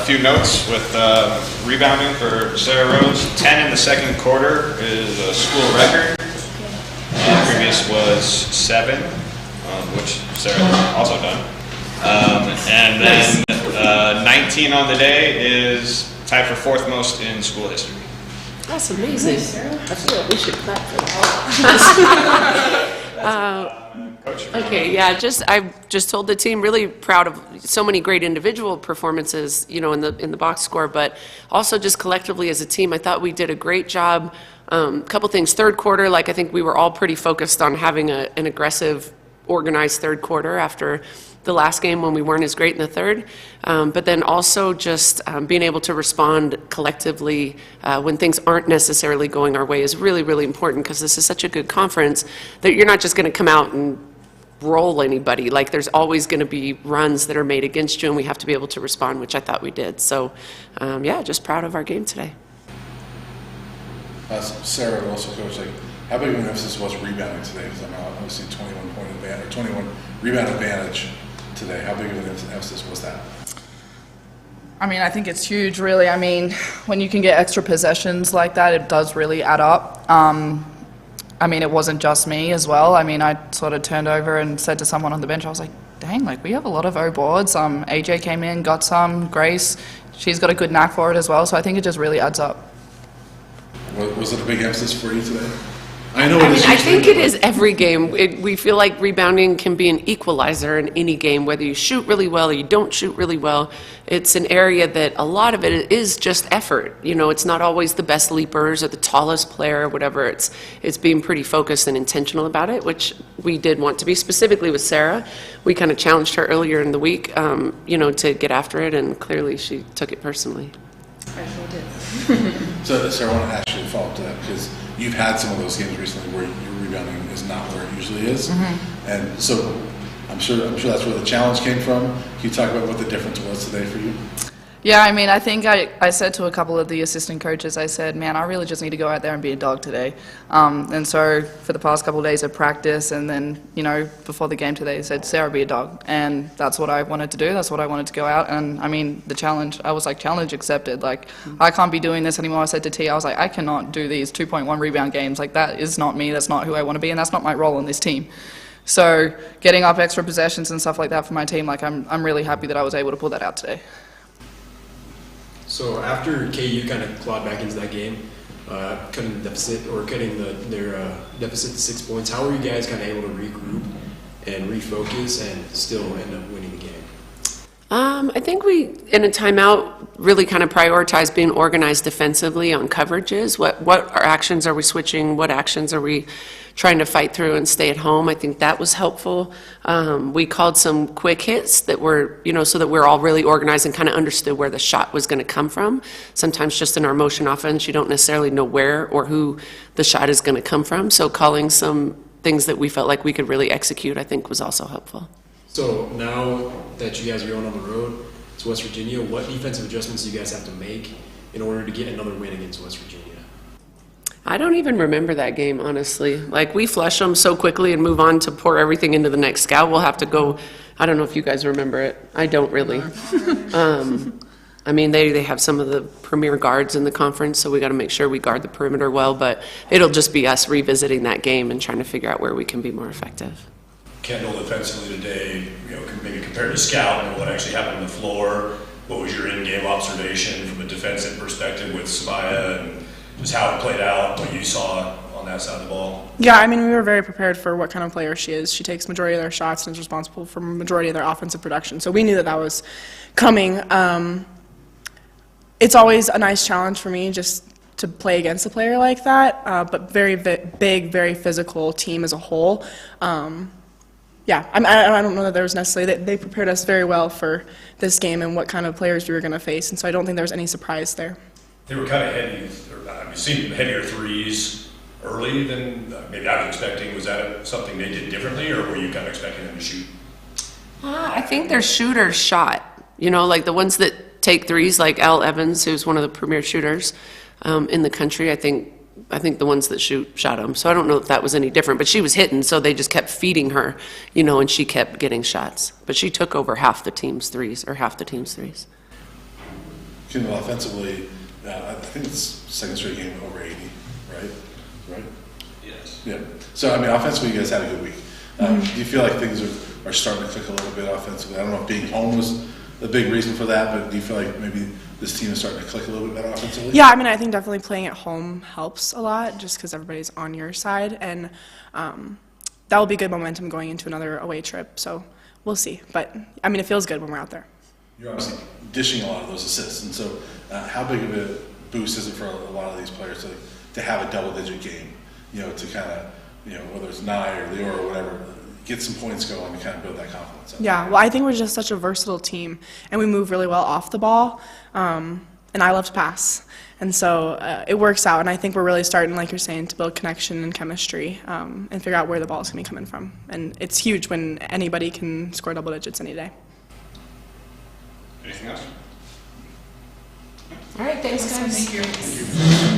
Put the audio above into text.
few notes with rebounding for Sarah Rose. 10 in the second quarter is a school record. Previous was 7, which Sarah also done. And then 19 on the day is tied for 4th most in school history. That's amazing. I feel like we should clap for that. Okay, yeah, I just told the team really proud of so many great individual performances, you know, in the box score, but also just collectively as a team. I thought we did a great job. Couple things. Third quarter, like I think we were all pretty focused on having an aggressive, organized third quarter after the last game when we weren't as great in the third. But then also just being able to respond collectively when things aren't necessarily going our way is really, really important, because this is such a good conference that you're not just going to come out and roll anybody. Like, there's always going to be runs that are made against you, and we have to be able to respond, which I thought we did. So, yeah, just proud of our game today. Sarah, also coach, like, how big of an emphasis was rebounding today? Because I'm obviously 21-point advantage, or 21 rebound advantage today. How big of an emphasis was that? I mean, I think it's huge, really. I mean, when you can get extra possessions like that, it does really add up. I mean, it wasn't just me as well. I mean, I sort of turned over and said to someone on the bench, I was like, dang, like, we have a lot of O boards. AJ came in, got some. Grace, she's got a good knack for it as well. So I think it just really adds up. Was it a big emphasis for you today? I know it is. I think it is every game. We feel like rebounding can be an equalizer in any game, whether you shoot really well or you don't shoot really well. It's an area that a lot of it is just effort. You know, it's not always the best leapers or the tallest player or whatever. It's being pretty focused and intentional about it, which we did want to be. Specifically with Sarah, we kind of challenged her earlier in the week, you know, to get after it, and clearly she took it personally. I sure did. So, Sarah, I want to actually follow up to that, because you've had some of those games recently where your rebounding is not where it usually is, and so I'm sure that's where the challenge came from. Can you talk about what the difference was today for you? Yeah, I mean, I think I said to a couple of the assistant coaches, I said, man, I really just need to go out there and be a dog today. And so for the past couple of days of practice, and then, you know, before the game today, I said, Sarah, be a dog. And that's what I wanted to do. That's what I wanted to go out. And I mean, the challenge, I was like, challenge accepted. Like, I can't be doing this anymore. I said to T, I was like, I cannot do these 2.1 rebound games. Like, that is not me. That's not who I want to be. And that's not my role on this team. So getting up extra possessions and stuff like that for my team, like, I'm really happy that I was able to pull that out today. So after KU kind of clawed back into that game, cutting their deficit to 6 points, how were you guys kind of able to regroup and refocus and still end up winning the game? I think we, in a timeout, really kind of prioritized being organized defensively on coverages. What actions are we switching? What actions are we trying to fight through and stay at home? I think that was helpful. We called some quick hits that were, you know, so that we're all really organized and kind of understood where the shot was going to come from. Sometimes just in our motion offense, you don't necessarily know where or who the shot is going to come from. So calling some things that we felt like we could really execute, I think, was also helpful. So now that you guys are going on the road to West Virginia, what defensive adjustments do you guys have to make in order to get another win against West Virginia? I don't even remember that game, honestly. Like, we flush them so quickly and move on to pour everything into the next scout. We'll have to go. I don't know if you guys remember it. I don't really. I mean, they have some of the premier guards in the conference, so we got to make sure we guard the perimeter well, but it'll just be us revisiting that game and trying to figure out where we can be more effective. Kendall defensively today, you know, maybe compared to scout and what actually happened on the floor, what was your in-game observation from a defensive perspective with Samaya, and just how it played out, what you saw on that side of the ball? Yeah, I mean, we were very prepared for what kind of player she is. She takes majority of their shots and is responsible for majority of their offensive production. So we knew that was coming. It's always a nice challenge for me just to play against a player like that, but very big, very physical team as a whole. Yeah, I don't know that there was necessarily, they prepared us very well for this game and what kind of players we were going to face, and so I don't think there was any surprise there. They were kind of heady, or seemed heavier threes early than maybe I was expecting. Was that something they did differently, or were you kind of expecting them to shoot? I think their shooters shot, you know, like the ones that take threes, like Al Evans, who's one of the premier shooters in the country. I think the ones that shot them. So I don't know if that was any different, but she was hitting, so they just kept feeding her, you know, and she kept getting shots. But she took over half the team's threes. Kendall, offensively, I think it's second straight game over 80, right? Right? Yes. Yeah. So, I mean, offensively, you guys had a good week. Do you feel like things are starting to click a little bit offensively? I don't know if being home was a big reason for that, but do you feel like maybe this team is starting to click a little bit better offensively? Yeah, I mean, I think definitely playing at home helps a lot just because everybody's on your side, and that will be good momentum going into another away trip, so we'll see. But, I mean, it feels good when we're out there. You're obviously dishing a lot of those assists, and so how big of a boost is it for a lot of these players to have a double-digit game, to kind of, whether it's Nye or Leo or whatever, get some points going and kind of build that confidence up? Yeah, well, I think we're just such a versatile team, and we move really well off the ball, and I love to pass. And so it works out, and I think we're really starting, like you're saying, to build connection and chemistry and figure out where the ball is going to be coming from. And it's huge when anybody can score double digits any day. Anything else? All right, thanks, guys. Thank you.